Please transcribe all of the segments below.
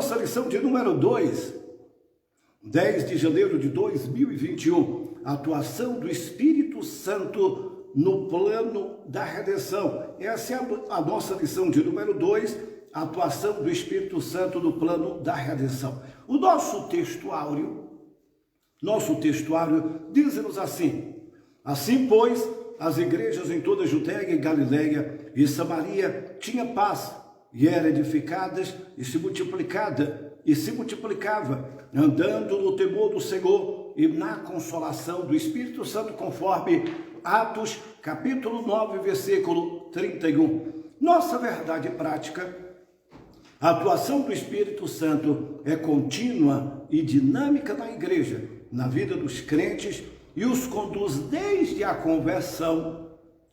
nossa lição de número 2, 10 de janeiro de 2021, a atuação do Espírito Santo no plano da redenção. Essa é a nossa lição de número 2, a atuação do Espírito Santo no plano da redenção. O nosso textuário diz-nos assim: assim, pois, as igrejas em toda a Judéia e Galileia e Samaria tinham paz, e eram edificadas e se multiplicava, andando no temor do Senhor e na consolação do Espírito Santo, conforme Atos, capítulo 9, versículo 31. Nossa verdade prática: a atuação do Espírito Santo é contínua e dinâmica na igreja, na vida dos crentes, e os conduz desde a conversão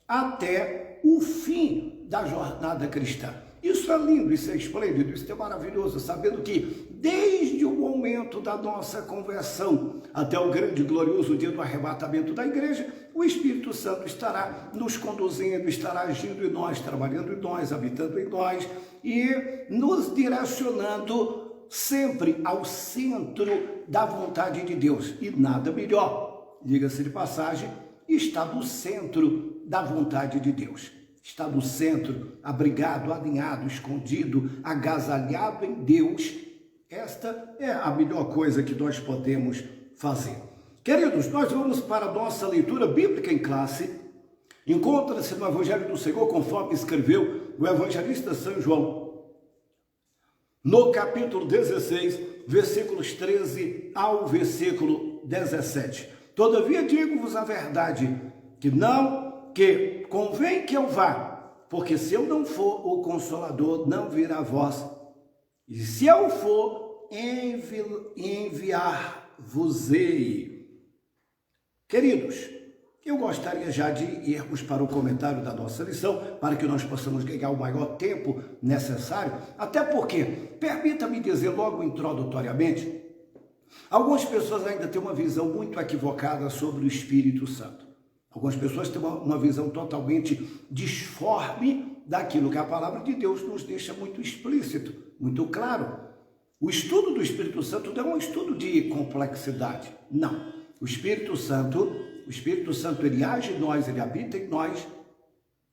até o fim da jornada cristã. Isso é lindo, isso é esplêndido, isso é maravilhoso, sabendo que desde o momento da nossa conversão até o grande e glorioso dia do arrebatamento da igreja, o Espírito Santo estará nos conduzindo, estará agindo em nós, trabalhando em nós, habitando em nós e nos direcionando sempre ao centro da vontade de Deus. E nada melhor, diga-se de passagem, está no centro da vontade de Deus. Está no centro, abrigado, alinhado, escondido, agasalhado em Deus. Esta é a melhor coisa que nós podemos fazer. Queridos, nós vamos para a nossa leitura bíblica em classe. Encontra-se no Evangelho do Senhor, conforme escreveu o evangelista São João, no capítulo 16, versículos 13 ao versículo 17. Todavia digo-vos a verdade, que convém que eu vá, porque se eu não for, o Consolador não virá a vós. E se eu for, enviar-vos-ei. Queridos, eu gostaria já de irmos para o comentário da nossa lição, para que nós possamos ganhar o maior tempo necessário, até porque, permita-me dizer logo introdutoriamente, algumas pessoas ainda têm uma visão muito equivocada sobre o Espírito Santo. Algumas pessoas têm uma visão totalmente disforme daquilo que a palavra de Deus nos deixa muito explícito, muito claro. O estudo do Espírito Santo não é um estudo de complexidade, não. O Espírito Santo, ele age em nós, ele habita em nós.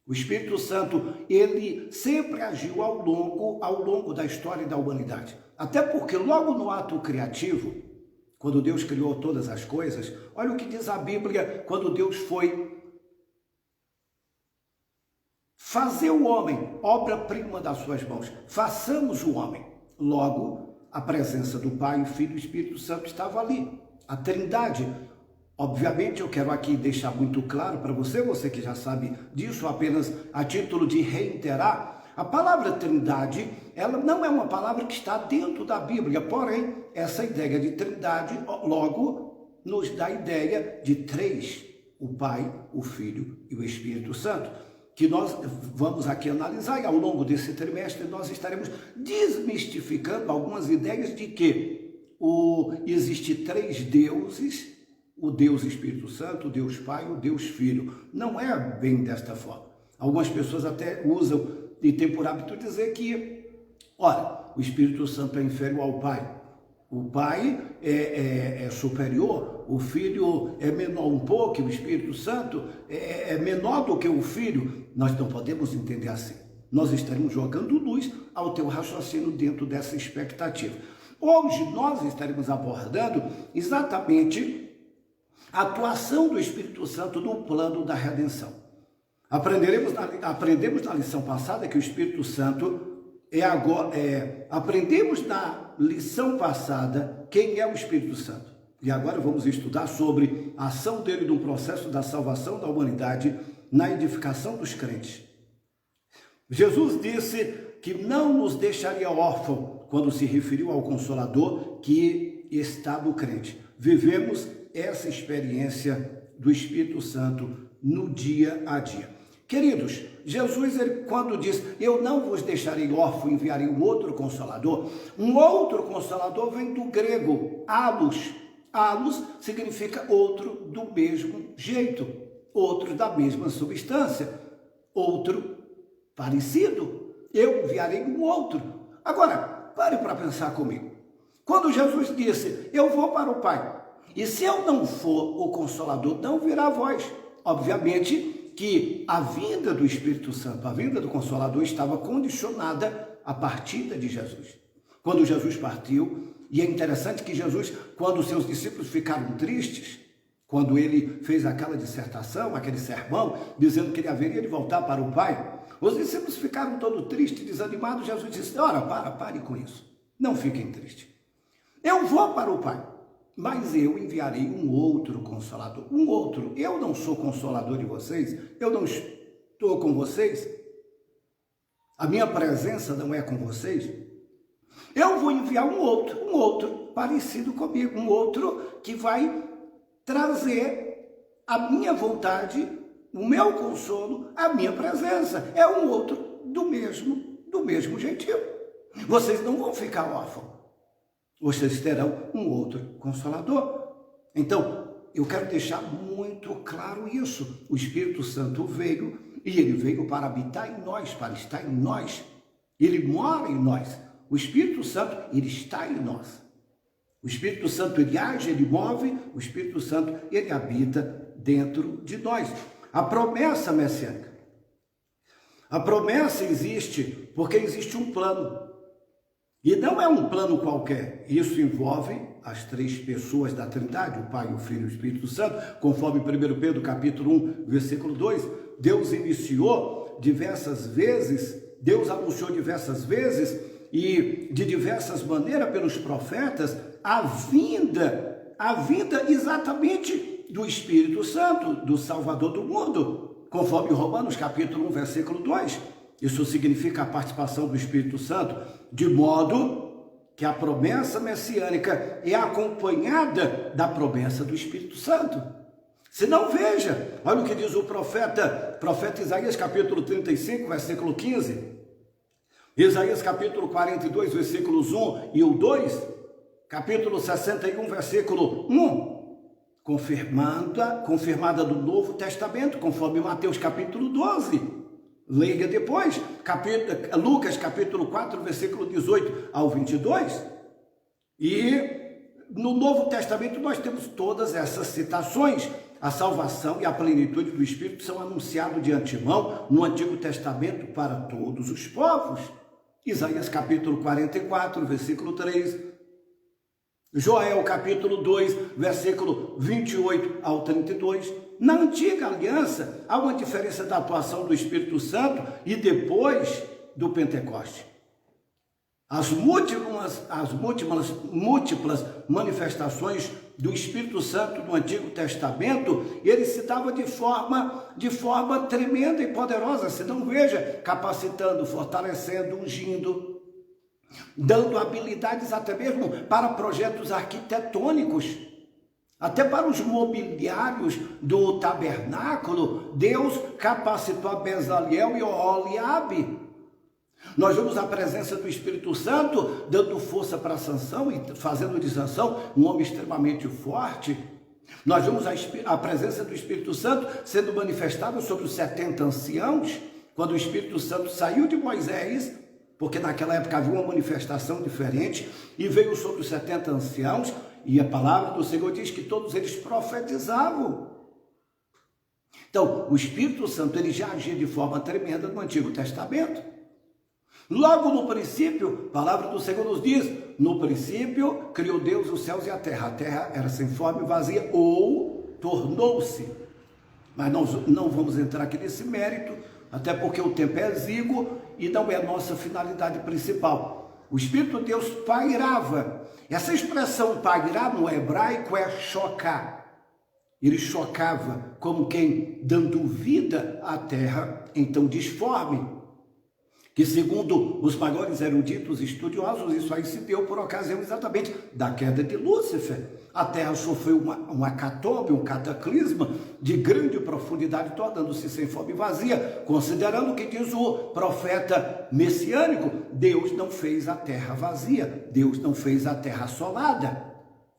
O Espírito Santo, ele sempre agiu ao longo da história da humanidade. Até porque logo no ato criativo, quando Deus criou todas as coisas, olha o que diz a Bíblia quando Deus foi fazer o homem, obra-prima das suas mãos. Façamos o homem. Logo, a presença do Pai, o Filho e o Espírito Santo estava ali. A Trindade. Obviamente, eu quero aqui deixar muito claro para você que já sabe disso, apenas a título de reiterar, a palavra Trindade, ela não é uma palavra que está dentro da Bíblia, porém, essa ideia de Trindade, logo, nos dá a ideia de três, o Pai, o Filho e o Espírito Santo, que nós vamos aqui analisar, e ao longo desse trimestre nós estaremos desmistificando algumas ideias de que existem três deuses, o Deus Espírito Santo, o Deus Pai, o Deus Filho. Não é bem desta forma. Algumas pessoas até usam e tem por hábito dizer que, olha, o Espírito Santo é inferior ao Pai. O Pai é superior, o Filho é menor um pouco, o Espírito Santo é menor do que o Filho. Nós não podemos entender assim. Nós estaremos jogando luz ao teu raciocínio dentro dessa expectativa. Hoje nós estaremos abordando exatamente a atuação do Espírito Santo no plano da redenção. Aprendemos na lição passada que o Espírito Santo aprendemos na lição passada quem é o Espírito Santo. E agora vamos estudar sobre a ação dele no processo da salvação da humanidade, na edificação dos crentes. Jesus disse que não nos deixaria órfão quando se referiu ao Consolador que está no crente. Vivemos essa experiência do Espírito Santo no dia a dia. Queridos, Jesus, quando diz, eu não vos deixarei órfão, enviarei um outro Consolador vem do grego, allos. Allos significa outro do mesmo jeito, outro da mesma substância, outro parecido. Eu enviarei um outro. Agora, pare para pensar comigo. Quando Jesus disse, eu vou para o Pai, e se eu não for o Consolador, não virá a vós. Obviamente que a vinda do Espírito Santo, a vinda do Consolador estava condicionada à partida de Jesus. Quando Jesus partiu, e é interessante que Jesus, quando os seus discípulos ficaram tristes, quando ele fez aquela dissertação, aquele sermão, dizendo que ele haveria de voltar para o Pai, os discípulos ficaram todos tristes, desanimados. Jesus disse, ora, pare com isso, não fiquem tristes. Eu vou para o Pai, mas eu enviarei um outro Consolador, um outro. Eu não sou Consolador de vocês, eu não estou com vocês, a minha presença não é com vocês. Eu vou enviar um outro parecido comigo, um outro que vai trazer a minha vontade, o meu consolo, a minha presença. É um outro do mesmo jeitinho. Vocês não vão ficar órfãos. Vocês terão um outro Consolador. Então, eu quero deixar muito claro isso. O Espírito Santo veio, e ele veio para habitar em nós, para estar em nós. Ele mora em nós. O Espírito Santo, ele está em nós. O Espírito Santo, ele age, ele move. O Espírito Santo, ele habita dentro de nós. A promessa messiânica. A promessa existe porque existe um plano. E não é um plano qualquer. Isso envolve as três pessoas da Trindade, o Pai, o Filho e o Espírito Santo, conforme 1 Pedro capítulo 1, versículo 2. Deus iniciou diversas vezes, Deus anunciou diversas vezes e de diversas maneiras pelos profetas a vinda exatamente do Espírito Santo, do Salvador do mundo, conforme Romanos capítulo 1, versículo 2. Isso significa a participação do Espírito Santo, de modo que a promessa messiânica é acompanhada da promessa do Espírito Santo. Se não, veja, olha o que diz o profeta Isaías capítulo 35, versículo 15. Isaías capítulo 42, versículos 1 e o 2, capítulo 61, versículo 1, confirmada do Novo Testamento, conforme Mateus capítulo 12. Leia depois, Lucas capítulo 4, versículo 18 ao 22. E no Novo Testamento nós temos todas essas citações. A salvação e a plenitude do Espírito são anunciados de antemão no Antigo Testamento para todos os povos. Isaías capítulo 44, versículo 3. Joel capítulo 2, versículo 28 ao 32. Na antiga aliança, há uma diferença da atuação do Espírito Santo e depois do Pentecoste. As múltiplas manifestações do Espírito Santo no Antigo Testamento, ele se dava de forma tremenda e poderosa. Se não, veja, capacitando, fortalecendo, ungindo, dando habilidades até mesmo para projetos arquitetônicos, até para os mobiliários do tabernáculo. Deus capacitou a Bezaliel e Oholiabe. Nós vemos a presença do Espírito Santo dando força para Sansão e fazendo de Sansão um homem extremamente forte. Nós vemos a presença do Espírito Santo sendo manifestada sobre os 70 anciãos, quando o Espírito Santo saiu de Moisés, porque naquela época havia uma manifestação diferente, e veio sobre os 70 anciãos, e a palavra do Senhor diz que todos eles profetizavam. Então, o Espírito Santo, ele já agia de forma tremenda no Antigo Testamento. Logo no princípio, a palavra do Senhor nos diz, no princípio criou Deus os céus e a terra era sem forma e vazia, ou tornou-se. Mas nós não vamos entrar aqui nesse mérito, até porque o tempo é exíguo e não é a nossa finalidade principal. O Espírito de Deus pairava. Essa expressão pairar no hebraico é chocar. Ele chocava como quem dando vida à terra, então disforme. Que segundo os maiores eruditos estudiosos, isso aí se deu por ocasião exatamente da queda de Lúcifer. A terra sofreu uma hecatombe, um cataclisma de grande profundidade, tornando-se sem forma e vazia, considerando que diz o profeta messiânico, Deus não fez a terra vazia, Deus não fez a terra assolada.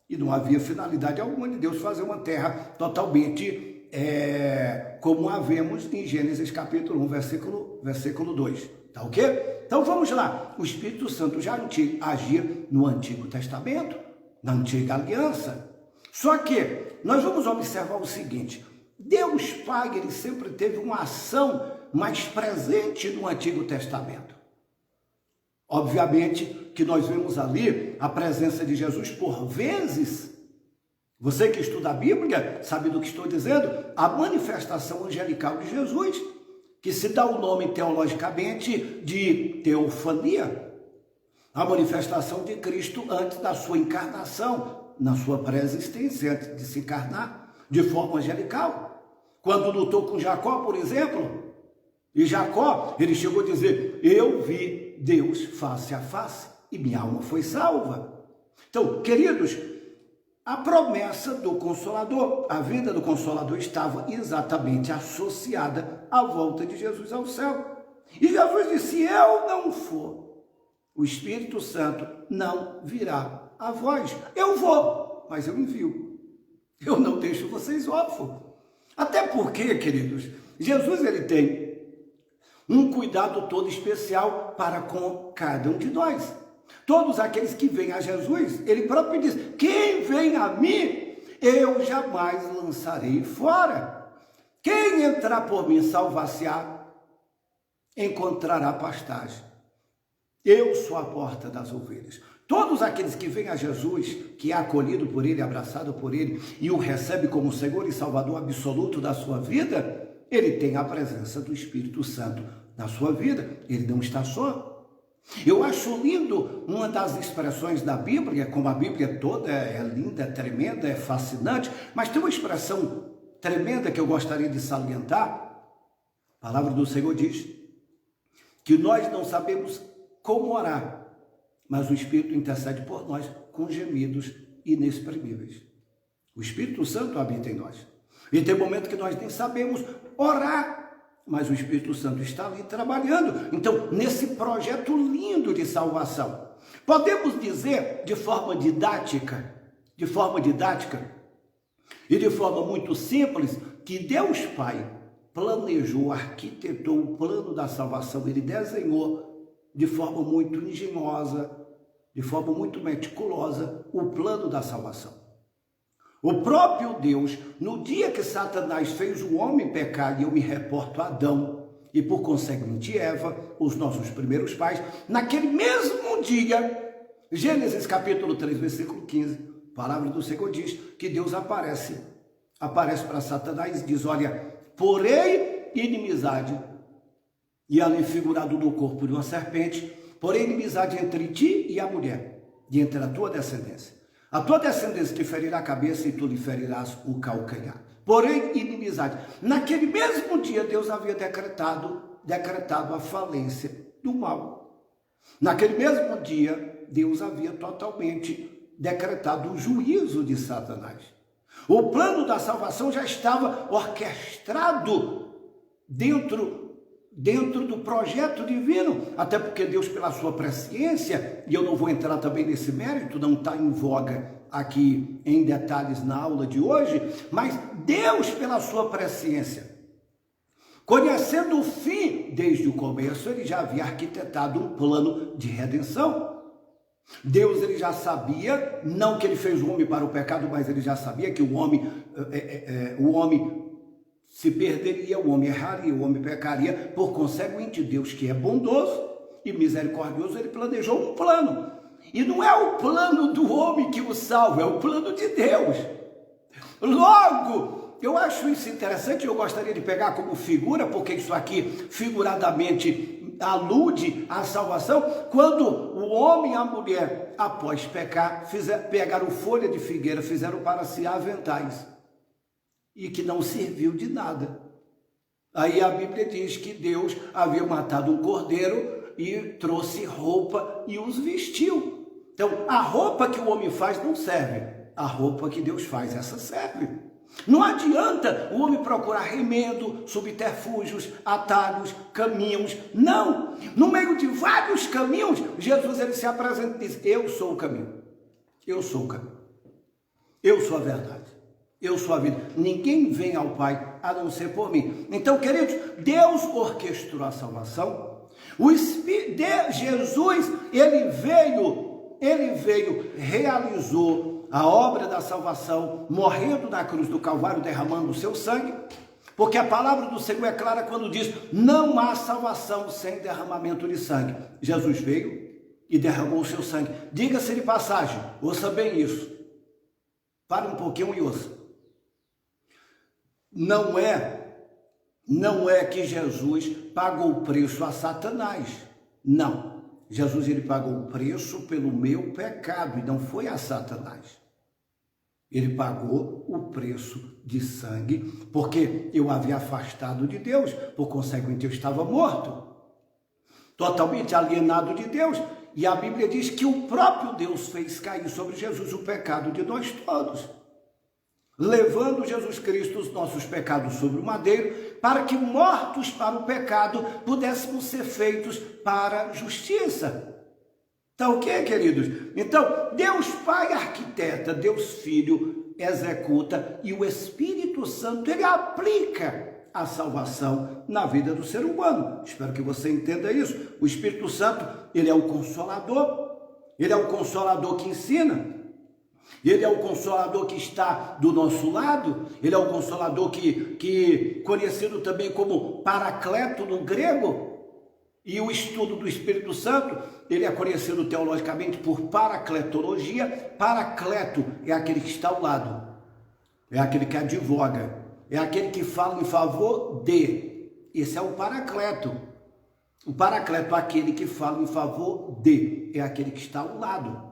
E não havia finalidade alguma de Deus fazer uma terra totalmente como a vemos em Gênesis capítulo 1, versículo 2. Tá ok? Então vamos lá, o Espírito Santo já agia no Antigo Testamento, na Antiga Aliança. Só que nós vamos observar o seguinte, Deus Pai, ele sempre teve uma ação mais presente no Antigo Testamento. Obviamente que nós vemos ali a presença de Jesus por vezes. Você que estuda a Bíblia sabe do que estou dizendo, a manifestação angelical de Jesus, que se dá o nome teologicamente de teofania, a manifestação de Cristo antes da sua encarnação, na sua pré-existência, antes de se encarnar, de forma angelical. Quando lutou com Jacó, por exemplo, e Jacó, ele chegou a dizer, eu vi Deus face a face e minha alma foi salva. Então, queridos, a promessa do Consolador, a vinda do Consolador estava exatamente associada à volta de Jesus ao céu. E Jesus disse, se eu não for, o Espírito Santo não virá a vós. Eu vou, mas eu envio. Eu não deixo vocês órfãos. Até porque, queridos, Jesus ele tem um cuidado todo especial para com cada um de nós. Todos aqueles que vêm a Jesus, ele próprio diz, quem vem a mim, eu jamais lançarei fora. Quem entrar por mim, salvar-se-á, encontrará pastagem. Eu sou a porta das ovelhas. Todos aqueles que vêm a Jesus, que é acolhido por ele, abraçado por ele, e o recebe como Senhor e Salvador absoluto da sua vida, ele tem a presença do Espírito Santo na sua vida, ele não está só. Eu acho lindo uma das expressões da Bíblia, como a Bíblia toda é linda, é tremenda, é fascinante, mas tem uma expressão tremenda que eu gostaria de salientar. A palavra do Senhor diz que nós não sabemos como orar, mas o Espírito intercede por nós com gemidos inexprimíveis. O Espírito Santo habita em nós. E tem momento que nós nem sabemos orar, mas o Espírito Santo está ali trabalhando. Então, nesse projeto lindo de salvação, podemos dizer de forma didática e de forma muito simples, que Deus Pai planejou, arquitetou o plano da salvação, ele desenhou de forma muito engenhosa, de forma muito meticulosa, o plano da salvação. O próprio Deus, no dia que Satanás fez o homem pecar, e eu me reporto a Adão, e por conseguinte Eva, os nossos primeiros pais, naquele mesmo dia, Gênesis capítulo 3, versículo 15, a palavra do Senhor diz que Deus aparece para Satanás e diz, olha, porém inimizade, e ali figurado no corpo de uma serpente, porém inimizade entre ti e a mulher, e entre a tua descendência. A tua descendência te ferirá a cabeça e tu lhe ferirás o calcanhar. Porém, inimizade. Naquele mesmo dia, Deus havia decretado a falência do mal. Naquele mesmo dia, Deus havia totalmente decretado o juízo de Satanás. O plano da salvação já estava orquestrado dentro do projeto divino, até porque Deus, pela sua presciência, e eu não vou entrar também nesse mérito, não está em voga aqui em detalhes na aula de hoje, mas Deus, pela sua presciência, conhecendo o fim desde o começo, ele já havia arquitetado um plano de redenção. Deus, ele já sabia, não que ele fez o homem para o pecado, mas ele já sabia que o homem se perderia, o homem erraria, o homem pecaria. Por conseguinte, Deus, que é bondoso e misericordioso, ele planejou um plano. E não é o plano do homem que o salva, é o plano de Deus. Logo, eu acho isso interessante, eu gostaria de pegar como figura, porque isso aqui figuradamente alude à salvação, quando o homem e a mulher, após pecar, pegaram folha de figueira, fizeram para si aventais, e que não serviu de nada. Aí a Bíblia diz que Deus havia matado um cordeiro e trouxe roupa e os vestiu. Então, a roupa que o homem faz não serve, a roupa que Deus faz, essa serve. Não adianta o homem procurar remendo, subterfúgios, atalhos, caminhos. Não! No meio de vários caminhos, Jesus, ele se apresenta e diz, eu sou o caminho, eu sou o caminho, eu sou a verdade, eu sou a vida. Ninguém vem ao Pai a não ser por mim. Então, queridos, Deus orquestrou a salvação Jesus, realizou a obra da salvação, morrendo na cruz do Calvário, derramando o seu sangue, porque a palavra do Senhor é clara quando diz: não há salvação sem derramamento de sangue. Jesus veio e derramou o seu sangue. Diga-se de passagem, ouça bem isso. Pare um pouquinho e ouça. Não é que Jesus pagou o preço a Satanás. Não. Jesus, ele pagou o preço pelo meu pecado e não foi a Satanás. Ele pagou o preço de sangue porque eu havia afastado de Deus, por conseguinte eu estava morto, totalmente alienado de Deus. E a Bíblia diz que o próprio Deus fez cair sobre Jesus o pecado de nós todos, levando Jesus Cristo os nossos pecados sobre o madeiro, para que, mortos para o pecado, pudéssemos ser feitos para a justiça. Tá ok, queridos? Então, Deus Pai arquiteta, Deus Filho executa e o Espírito Santo, ele aplica a salvação na vida do ser humano. Espero que você entenda isso. O Espírito Santo, ele é o Consolador, ele é o Consolador que ensina, ele é o Consolador que está do nosso lado, ele é o Consolador que conhecido também como Paracleto no grego. E o estudo do Espírito Santo, ele é conhecido teologicamente por paracletologia. Paracleto é aquele que está ao lado, é aquele que advoga, é aquele que fala em favor de. Esse é o Paracleto. O Paracleto é aquele que fala em favor de, é aquele que está ao lado.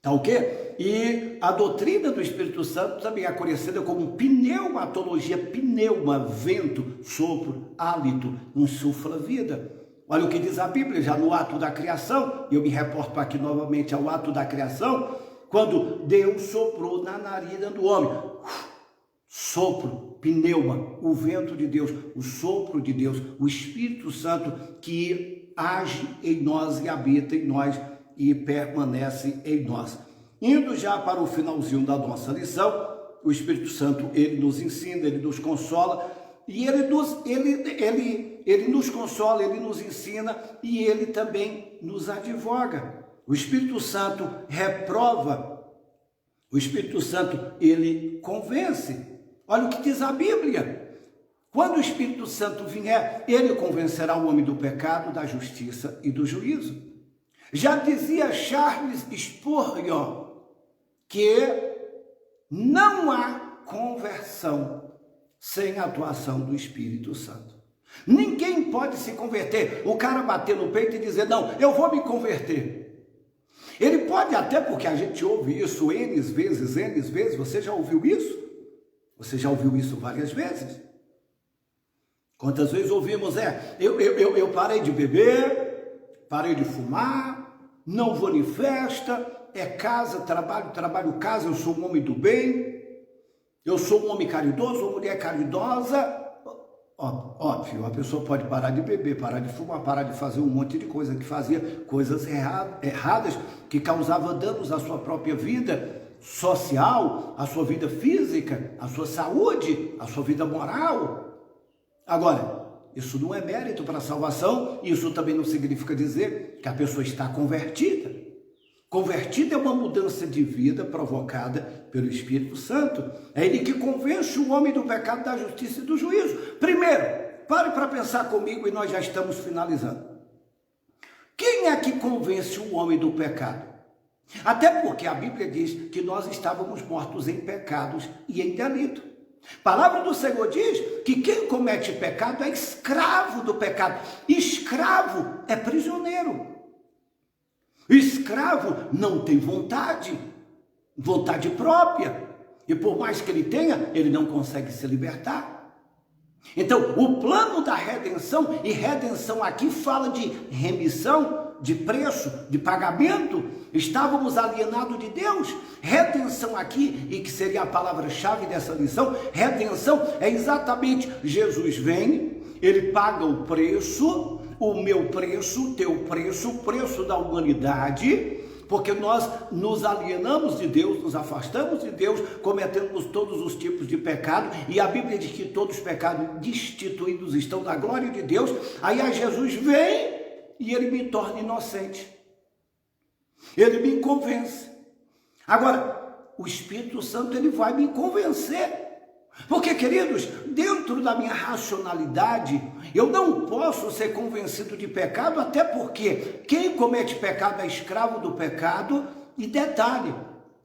Tá ok? E a doutrina do Espírito Santo também é conhecida como pneumatologia. Pneuma, vento, sopro, hálito, insufla vida. Olha o que diz a Bíblia, já no ato da criação, eu me reporto aqui novamente ao ato da criação, quando Deus soprou na narina do homem, sopro, pneuma, o vento de Deus, o sopro de Deus, o Espírito Santo que age em nós e habita em nós e permanece em nós. Indo já para o finalzinho da nossa lição, o Espírito Santo, ele nos ensina, ele nos consola, e ele nos consola, ele nos ensina e ele também nos advoga. O Espírito Santo reprova, o Espírito Santo, ele convence. Olha o que diz a Bíblia: quando o Espírito Santo vier, ele convencerá o homem do pecado, da justiça e do juízo. Já dizia Charles Spurgeon que não há conversão sem a atuação do Espírito Santo. Ninguém pode se converter. O cara bater no peito e dizer: não, eu vou me converter. Ele pode até, porque a gente ouve isso N vezes. Você já ouviu isso? Você já ouviu isso várias vezes? Quantas vezes ouvimos: eu parei de beber, parei de fumar, não vou em festa, é casa, trabalho, casa, eu sou um homem do bem, eu sou um homem caridoso, uma mulher caridosa. Óbvio, a pessoa pode parar de beber, parar de fumar, parar de fazer um monte de coisa, que fazia coisas erradas, que causava danos à sua própria vida social, à sua vida física, à sua saúde, à sua vida moral. Agora, isso não é mérito para a salvação, e isso também não significa dizer que a pessoa está convertida. Convertida é uma mudança de vida provocada pelo Espírito Santo. É ele que convence o homem do pecado, da justiça e do juízo. Primeiro, pare para pensar comigo e nós já estamos finalizando. Quem é que convence o homem do pecado? Até porque a Bíblia diz que nós estávamos mortos em pecados e em delito. A palavra do Senhor diz que quem comete pecado é escravo do pecado. Escravo é prisioneiro. Escravo não tem vontade própria. E por mais que ele tenha, ele não consegue se libertar. Então, o plano da redenção, e redenção aqui fala de remissão, de preço, de pagamento. Estávamos alienados de Deus. Redenção aqui, e que seria a palavra-chave dessa lição, redenção é exatamente: Jesus vem, ele paga o preço, o meu preço, o teu preço, o preço da humanidade, porque nós nos alienamos de Deus, nos afastamos de Deus, cometemos todos os tipos de pecado, e a Bíblia diz que todos os pecados destituídos estão da glória de Deus. Aí Jesus vem e ele me torna inocente. Ele me convence. Agora, o Espírito Santo, ele vai me convencer. Porque, queridos, dentro da minha racionalidade, eu não posso ser convencido de pecado, até porque quem comete pecado é escravo do pecado. E detalhe,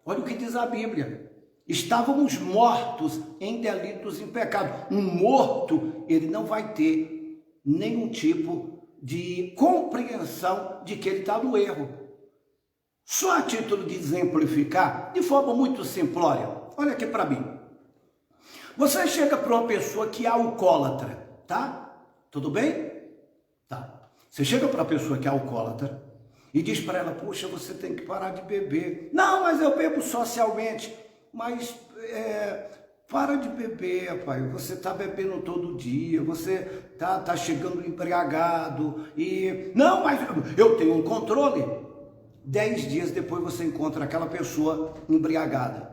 olha o que diz a Bíblia: estávamos mortos em delitos e em pecado. Um morto, ele não vai ter nenhum tipo de compreensão de que ele está no erro. Só a título de exemplificar, de forma muito simplória, olha aqui para mim. Você chega para uma pessoa que é alcoólatra, tá? Tudo bem? Tá. Você chega para a pessoa que é alcoólatra e diz para ela: poxa, você tem que parar de beber. Não, mas eu bebo socialmente. Mas para de beber, pai. Você está bebendo todo dia, você tá chegando embriagado. E não, mas eu tenho um controle. 10 dias depois você encontra aquela pessoa embriagada.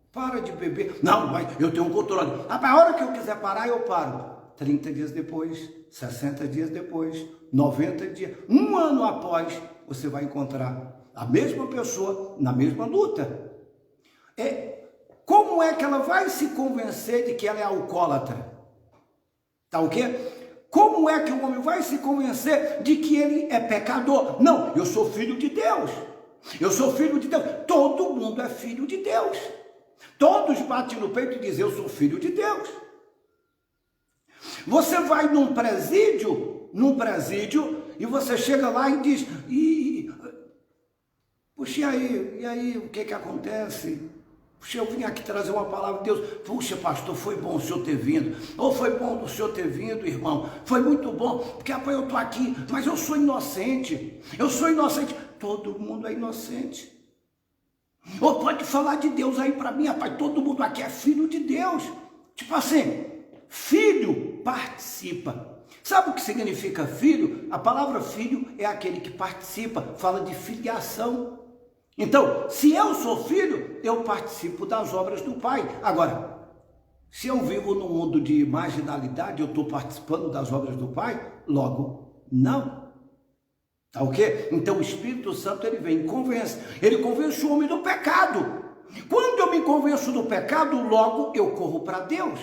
Para de beber. Não, mas eu tenho um controle. A hora que eu quiser parar, eu paro. 30 dias depois, 60 dias depois, 90 dias, um ano após, você vai encontrar a mesma pessoa na mesma luta. Como é que ela vai se convencer de que ela é alcoólatra? Tá o quê? Como é que o homem vai se convencer de que ele é pecador? Não, eu sou filho de Deus. Eu sou filho de Deus. Todo mundo é filho de Deus. Todos batem no peito e dizem: eu sou filho de Deus. Você vai num presídio, e você chega lá e diz: puxa, e aí, o que acontece? Puxa, eu vim aqui trazer uma palavra de Deus. Puxa, pastor, foi bom o senhor ter vindo. Ou foi bom o senhor ter vindo, irmão. Foi muito bom, porque rapaz, eu estou aqui, mas eu sou inocente. Eu sou inocente. Todo mundo é inocente. Ou pode falar de Deus aí para mim, rapaz, todo mundo aqui é filho de Deus. Tipo assim, filho participa. Sabe o que significa filho? A palavra filho é aquele que participa, fala de filiação. Então, se eu sou filho, eu participo das obras do Pai. Agora, se eu vivo num mundo de marginalidade, eu estou participando das obras do Pai? Logo, não. Tá o quê? Então o Espírito Santo, ele vem e convence. Ele convence o homem do pecado. Quando eu me convenço do pecado, logo eu corro para Deus.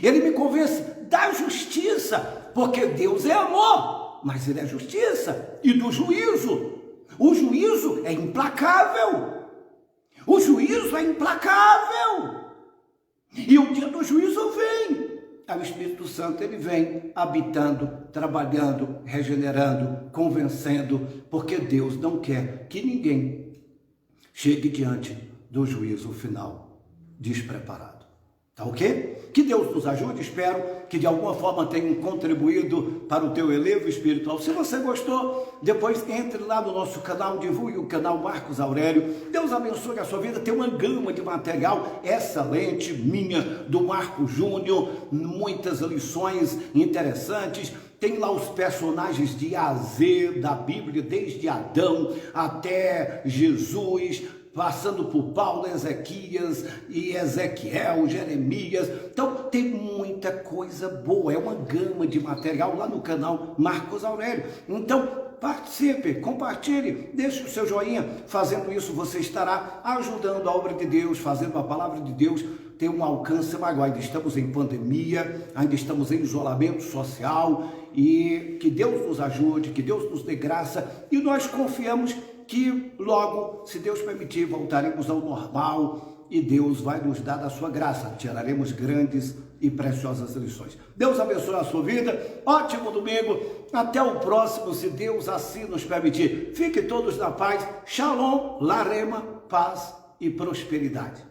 Ele me convence da justiça, porque Deus é amor, mas ele é justiça. E do juízo. O juízo é implacável. O juízo é implacável. E o dia do juízo vem. Aí o Espírito Santo, ele vem habitando, trabalhando, regenerando, convencendo, porque Deus não quer que ninguém chegue diante do juízo final despreparado. Tá ok? Que Deus nos ajude, espero que de alguma forma tenham contribuído para o teu elevo espiritual. Se você gostou, depois entre lá no nosso canal, divulgue o canal Marcos Aurélio. Deus abençoe a sua vida, tem uma gama de material excelente, minha, do Marco Júnior, muitas lições interessantes. Tem lá os personagens de A a Z da Bíblia, desde Adão até Jesus, passando por Paulo, Ezequias e Ezequiel, Jeremias. Então tem muita coisa boa, é uma gama de material lá no canal Marcos Aurélio. Então participe, compartilhe, deixe o seu joinha. Fazendo isso você estará ajudando a obra de Deus, fazendo a palavra de Deus ter um alcance maior. Ainda estamos em pandemia, ainda estamos em isolamento social, e que Deus nos ajude, que Deus nos dê graça, e nós confiamos que logo, se Deus permitir, voltaremos ao normal e Deus vai nos dar da sua graça. Tiraremos grandes e preciosas lições. Deus abençoe a sua vida. Ótimo domingo. Até o próximo, se Deus assim nos permitir. Fiquem todos na paz. Shalom, larema, paz e prosperidade.